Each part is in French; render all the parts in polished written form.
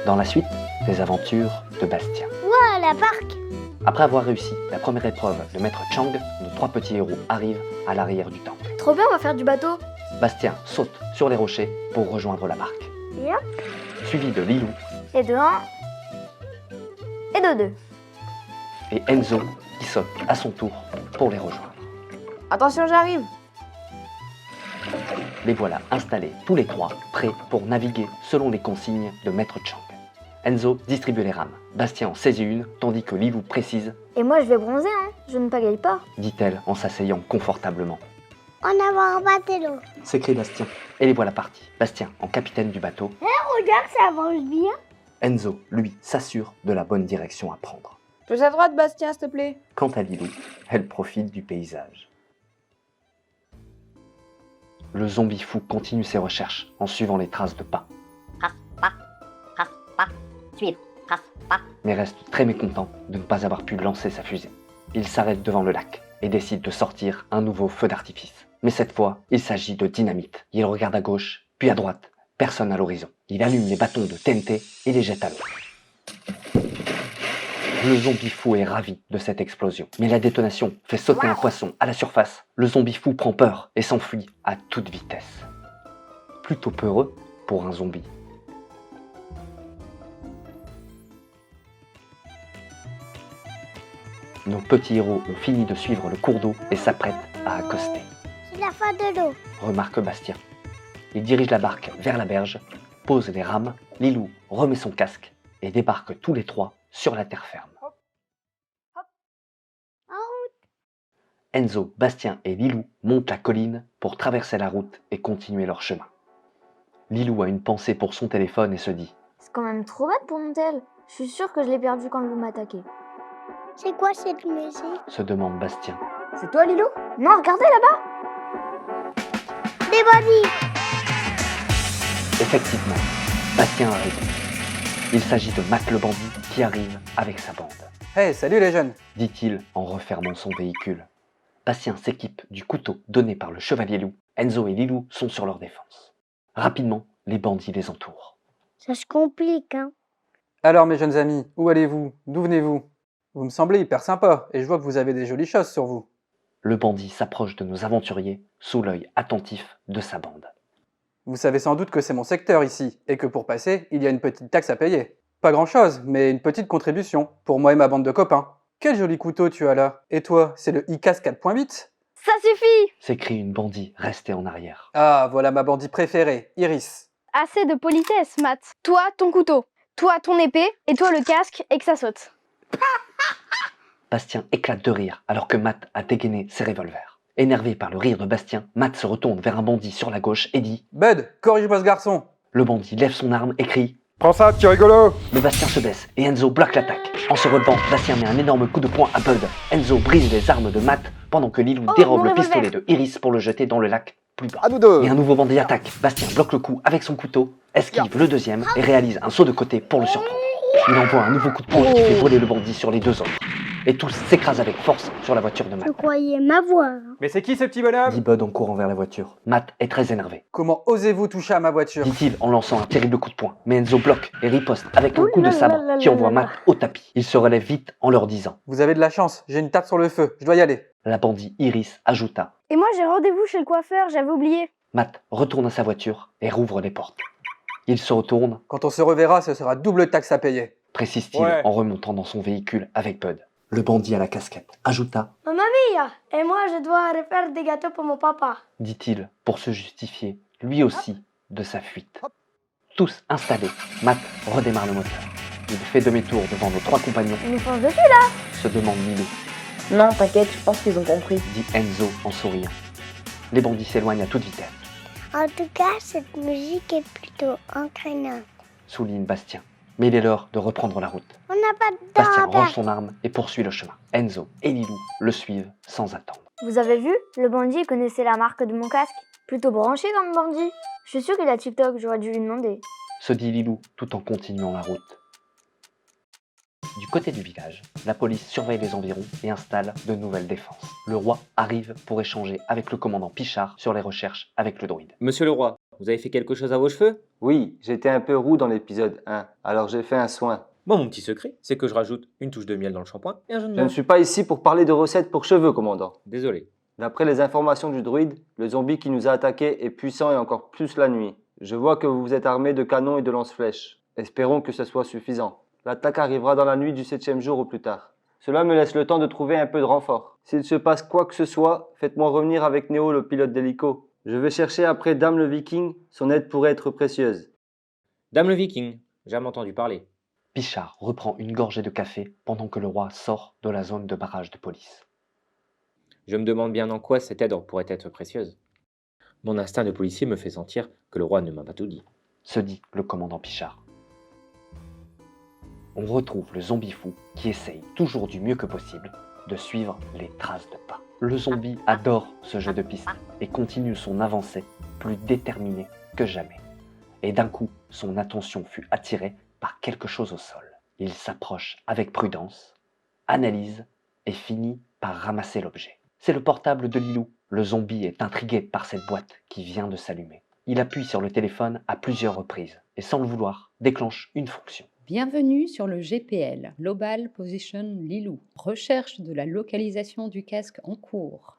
Dans la suite des aventures de Bastien. Ouah, la barque! Après avoir réussi la première épreuve de Maître Chang, nos 3 petits héros arrivent à l'arrière du temple. Trop bien, on va faire du bateau. Bastien saute sur les rochers pour rejoindre la barque, Et hop, suivi de Lilou et de 1, et de 2. et Enzo qui saute à son tour pour les rejoindre. Attention, j'arrive. Les voilà installés tous les 3, prêts pour naviguer selon les consignes de Maître Chang. Enzo distribue les rames, Bastien en saisit une, tandis que Lilou précise Et moi, je vais bronzer, hein. Je ne pagaille pas. dit-elle en s'asseyant confortablement. On a un bateau. S'écrie Bastien, et les voilà partis. Bastien en capitaine du bateau, Regarde, ça avance bien. Enzo, lui, s'assure de la bonne direction à prendre. Plus à droite, Bastien, s'il te plaît. Quant à Lilou, elle profite du paysage. Le zombie fou continue ses recherches en suivant les traces de pas, Suivre. Pas. mais reste très mécontent de ne pas avoir pu lancer sa fusée. Il s'arrête devant le lac et décide de sortir un nouveau feu d'artifice. Mais cette fois, il s'agit de dynamite. Il regarde à gauche, puis à droite. Personne à l'horizon. Il allume les bâtons de TNT et les jette à l'eau. Le zombie fou est ravi de cette explosion. Mais la détonation fait sauter un poisson à la surface. Le zombie fou prend peur et s'enfuit à toute vitesse. Plutôt peureux pour un zombie. Nos petits héros ont fini de suivre le cours d'eau et s'apprêtent à accoster. C'est la fin de l'eau. Remarque Bastien. Il dirige la barque vers la berge, pose les rames, Lilou remet son casque et débarque tous les 3 sur la terre ferme. Enzo, Bastien et Lilou montent la colline pour traverser la route et continuer leur chemin. Lilou a une pensée pour son téléphone et se dit C'est quand même trop bête pour mon tel. Je suis sûre que je l'ai perdu quand le loup m'a attaqué. C'est quoi cette musique? se demande Bastien. C'est toi, Lilo? Non, regardez là-bas. Des bandits! Effectivement, Bastien arrive. Il s'agit de Matt le bandit qui arrive avec sa bande, Hey, salut les jeunes! dit-il en refermant son véhicule. Bastien s'équipe du couteau donné par le chevalier loup. Enzo et Lilou sont sur leur défense. Rapidement, les bandits les entourent. Ça se complique, hein? Alors mes jeunes amis, où allez-vous? D'où venez-vous? Vous me semblez hyper sympa, et je vois que vous avez des jolies choses sur vous. Le bandit s'approche de nos aventuriers sous l'œil attentif de sa bande. Vous savez sans doute que c'est mon secteur ici, et que pour passer, il y a une petite taxe à payer. Pas grand-chose, mais une petite contribution, pour moi et ma bande de copains. Quel joli couteau tu as là! Et toi, c'est le ICAS 4.8? Ça suffit. S'écrie une bandit restée en arrière. Ah, voilà ma bandit préférée, Iris. Assez de politesse, Matt. Toi, ton couteau. Toi, ton épée. Et toi, le casque et que ça saute. Bastien éclate de rire alors que Matt a dégainé ses revolvers. Énervé par le rire de Bastien, Matt se retourne vers un bandit sur la gauche et dit Bud, corrige-moi ce garçon! Le bandit lève son arme et crie. Prends ça, petit rigolo! Mais Bastien se baisse et Enzo bloque l'attaque. En se relevant, Bastien met un énorme coup de poing à Bud. Enzo brise les armes de Matt pendant que Lilou dérobe mon le revolver. pistolet de Iris pour le jeter dans le lac plus bas. À nous deux! Et un nouveau bandit attaque. Bastien bloque le coup avec son couteau, esquive le deuxième et réalise un saut de côté pour le surprendre. Il envoie un nouveau coup de poing qui fait voler le bandit sur les 2 autres. Et tous s'écrasent avec force sur la voiture de Matt. Je croyais m'avoir. Hein. Mais c'est qui ce petit bonhomme? Dit Bud en courant vers la voiture. Matt est très énervé, Comment osez-vous toucher à ma voiture? dit-il en lançant un terrible coup de poing. Mais Enzo bloque et riposte avec un coup de sabre qui envoie Matt au tapis. Il se relève vite en leur disant. Vous avez de la chance, j'ai une tape sur le feu, je dois y aller. La bandit Iris ajouta. Et moi, j'ai rendez-vous chez le coiffeur, j'avais oublié. Matt retourne à sa voiture et rouvre les portes. Il se retourne, Quand on se reverra, ce sera double taxe à payer. précise-t-il Ouais. en remontant dans son véhicule avec Bud. Le bandit à la casquette ajouta, Mamma mia. Et moi, je dois refaire des gâteaux pour mon papa. dit-il pour se justifier, lui aussi, de sa fuite. Tous installés, Matt redémarre le moteur. Il fait demi-tour devant nos 3 compagnons, Il nous fonce dessus, là. se demande Lilou, Non, t'inquiète, je pense qu'ils ont compris. dit Enzo en souriant. Les bandits s'éloignent à toute vitesse, En tout cas, cette musique est plutôt entraînante. souligne Bastien. Mais il est l'heure de reprendre la route. On n'a pas de Bastien temps à range perdre. son arme et poursuit le chemin. Enzo et Lilou le suivent sans attendre. Vous avez vu? Le bandit connaissait la marque de mon casque. Plutôt branché comme bandit. Je suis sûre qu'il a TikTok, j'aurais dû lui demander. Se dit Lilou tout en continuant la route. Du côté du village, la police surveille les environs et installe de nouvelles défenses. Le roi arrive pour échanger avec le commandant Pichard sur les recherches avec le druide. Monsieur le roi, Vous avez fait quelque chose à vos cheveux? Oui, j'étais un peu roux dans l'épisode 1, alors j'ai fait un soin. Moi, mon petit secret, c'est que je rajoute une touche de miel dans le shampoing et un jaune Je ne d'œuf. suis pas ici pour parler de recettes pour cheveux, commandant. Désolé. D'après les informations du druide, le zombie qui nous a attaqués est puissant et encore plus la nuit. Je vois que vous êtes armés de canons et de lance-flèches. Espérons que ce soit suffisant. L'attaque arrivera dans la nuit du 7e jour au plus tard. Cela me laisse le temps de trouver un peu de renfort. S'il se passe quoi que ce soit, faites-moi revenir avec Néo, le pilote d'hélico. Je vais chercher après Dame le Viking, son aide pourrait être précieuse. Dame le Viking, j'ai jamais entendu parler. Pichard reprend une gorgée de café pendant que le roi sort de la zone de barrage de police. Je me demande bien en quoi cette aide pourrait être précieuse. Mon instinct de policier me fait sentir que le roi ne m'a pas tout dit. Se dit le commandant Pichard. On retrouve le zombie fou qui essaye toujours du mieux que possible de suivre les traces de pas. Le zombie adore ce jeu de piste et continue son avancée plus déterminé que jamais. Et d'un coup, son attention fut attirée par quelque chose au sol. Il s'approche avec prudence, analyse et finit par ramasser l'objet. C'est le portable de Lilou. Le zombie est intrigué par cette boîte qui vient de s'allumer. Il appuie sur le téléphone à plusieurs reprises et sans le vouloir, déclenche une fonction. Bienvenue sur le GPL, Global Position Lilou. Recherche de la localisation du casque en cours.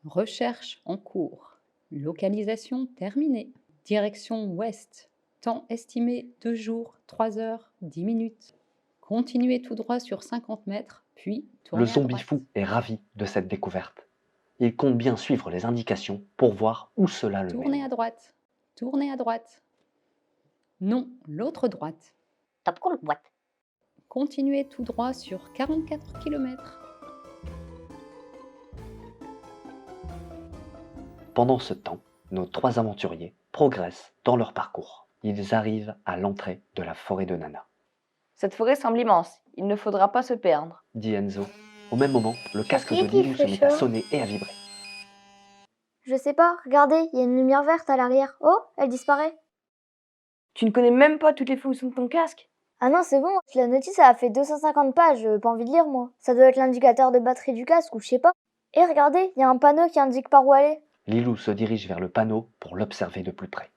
Recherche en cours. Localisation terminée. Direction ouest. Temps estimé 2 jours, 3 heures, 10 minutes. Continuez tout droit sur 50 mètres, puis tournez Le à zombie droite. fou est ravi de cette découverte. Il compte bien suivre les indications pour voir où cela le Tournez mène. à droite. Tournez à droite. Non, l'autre droite. Top cool boîte. Continuez tout droit sur 44 km. Pendant ce temps, nos 3 aventuriers progressent dans leur parcours. Ils arrivent à l'entrée de la forêt de Nana, Cette forêt semble immense. Il ne faudra pas se perdre. dit Enzo. Au même moment, le casque qui de qui Lilou se fait met à ça sonner et à vibrer. Je sais pas, regardez, il y a une lumière verte à l'arrière. Oh, elle disparaît. Tu ne connais même pas toutes les fonctions de ton casque? Ah non, c'est bon, la notice ça a fait 250 pages, j'ai pas envie de lire moi. Ça doit être l'indicateur de batterie du casque ou je sais pas. Et regardez, il y a un panneau qui indique par où aller. Lilou se dirige vers le panneau pour l'observer de plus près.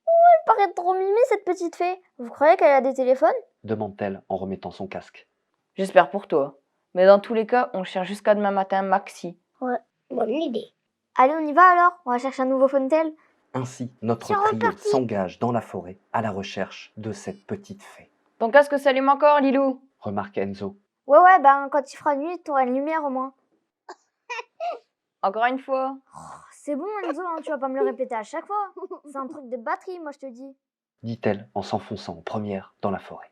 Elle paraît trop mimée cette petite fée. Vous croyez qu'elle a des téléphones? Demande-t-elle en remettant son casque. J'espère pour toi. Mais dans tous les cas, on cherche jusqu'à demain matin maxi. Bonne idée. Allez, on y va alors, on va chercher un nouveau Fontel. Ainsi, notre C'est trio reparti. s'engage dans la forêt à la recherche de cette petite fée. Ton casque s'allume encore, Lilou? Remarque Enzo. Ouais, ben quand il fera nuit, t'auras une lumière au moins. Encore une fois. C'est bon Enzo, hein, tu vas pas me le répéter à chaque fois. C'est un truc de batterie, moi je te dis. Dit-elle en s'enfonçant en première dans la forêt.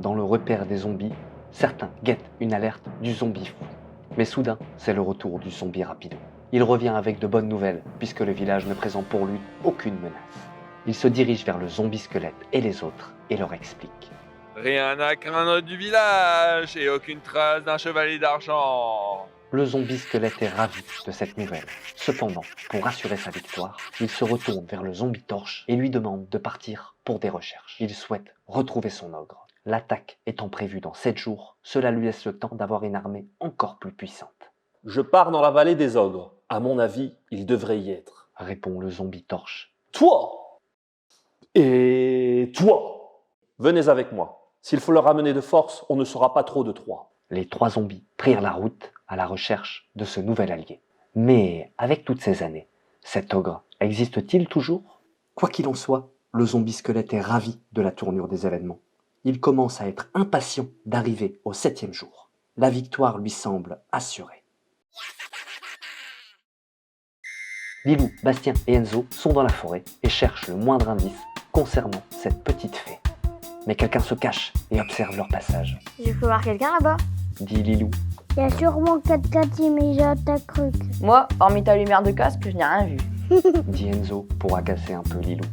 Dans le repère des zombies, certains guettent une alerte du zombie fou. Mais soudain, c'est le retour du zombie rapido. Il revient avec de bonnes nouvelles, puisque le village ne présente pour lui aucune menace. Il se dirige vers le zombie squelette et les autres et leur explique. Rien à craindre du village et aucune trace d'un chevalier d'argent. Le zombie squelette est ravi de cette nouvelle. Cependant, pour assurer sa victoire, il se retourne vers le zombie torche et lui demande de partir pour des recherches. Il souhaite retrouver son ogre. L'attaque étant prévue dans 7 jours, cela lui laisse le temps d'avoir une armée encore plus puissante. Je pars dans la vallée des ogres. À mon avis, il devrait y être. Répond le zombie torche. Toi et toi, venez avec moi. S'il faut le ramener de force, on ne sera pas trop de 3. Les 3 zombies prirent la route à la recherche de ce nouvel allié. Mais avec toutes ces années, cet ogre existe-t-il toujours? Quoi qu'il en soit, le zombie squelette est ravi de la tournure des événements. Il commence à être impatient d'arriver au 7e jour. La victoire lui semble assurée. Lilou, Bastien et Enzo sont dans la forêt et cherchent le moindre indice concernant cette petite fée. Mais quelqu'un se cache et observe leur passage. J'ai cru voir quelqu'un là-bas. Dit Lilou. Il y a sûrement 4 immédiats ta truc. Moi, hormis ta lumière de casque, je n'ai rien vu. Dit Enzo pour agacer un peu Lilou.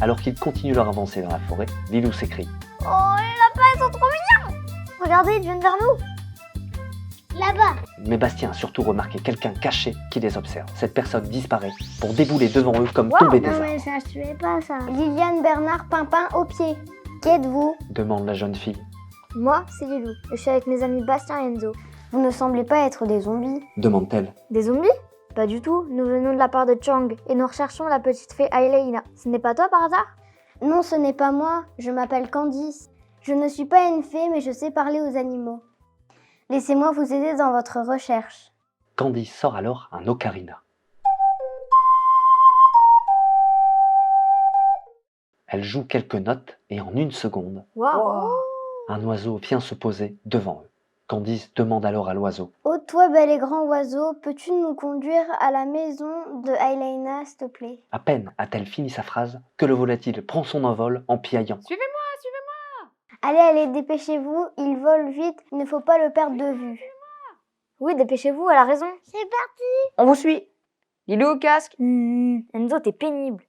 Alors qu'ils continuent leur avancée dans la forêt, Lilou s'écrie. Oh, les lapins, ils sont trop mignons! Regardez, ils viennent vers nous. Là-bas. Mais Bastien a surtout remarqué quelqu'un caché qui les observe. Cette personne disparaît pour débouler devant eux comme tombée des Non arbres. mais ça se fait pas ça. Liliane, Bernard, Pimpin au pied. Qui êtes-vous? Demande la jeune fille. Moi, c'est Lilou. Je suis avec mes amis Bastien et Enzo. Vous ne semblez pas être des zombies. demande-t-elle. Des zombies? Pas du tout, nous venons de la part de Chang et nous recherchons la petite fée Aileina. Ce n'est pas toi par hasard? Non, ce n'est pas moi, je m'appelle Candice. Je ne suis pas une fée, mais je sais parler aux animaux. Laissez-moi vous aider dans votre recherche. Candice sort alors un ocarina. Elle joue quelques notes et en une seconde, Waouh! un oiseau vient se poser devant eux. Candice demande alors à l'oiseau. Oh, toi, bel et grand oiseau, peux-tu nous conduire à la maison de Aileina, s'il te plaît? À peine a-t-elle fini sa phrase que le volatile prend son envol en piaillant. Allez, allez, dépêchez-vous, il vole vite, il ne faut pas le perdre de vue. Oui, dépêchez-vous, elle a raison. C'est parti! On vous suit. Lilou au casque. Enzo, t'es pénible.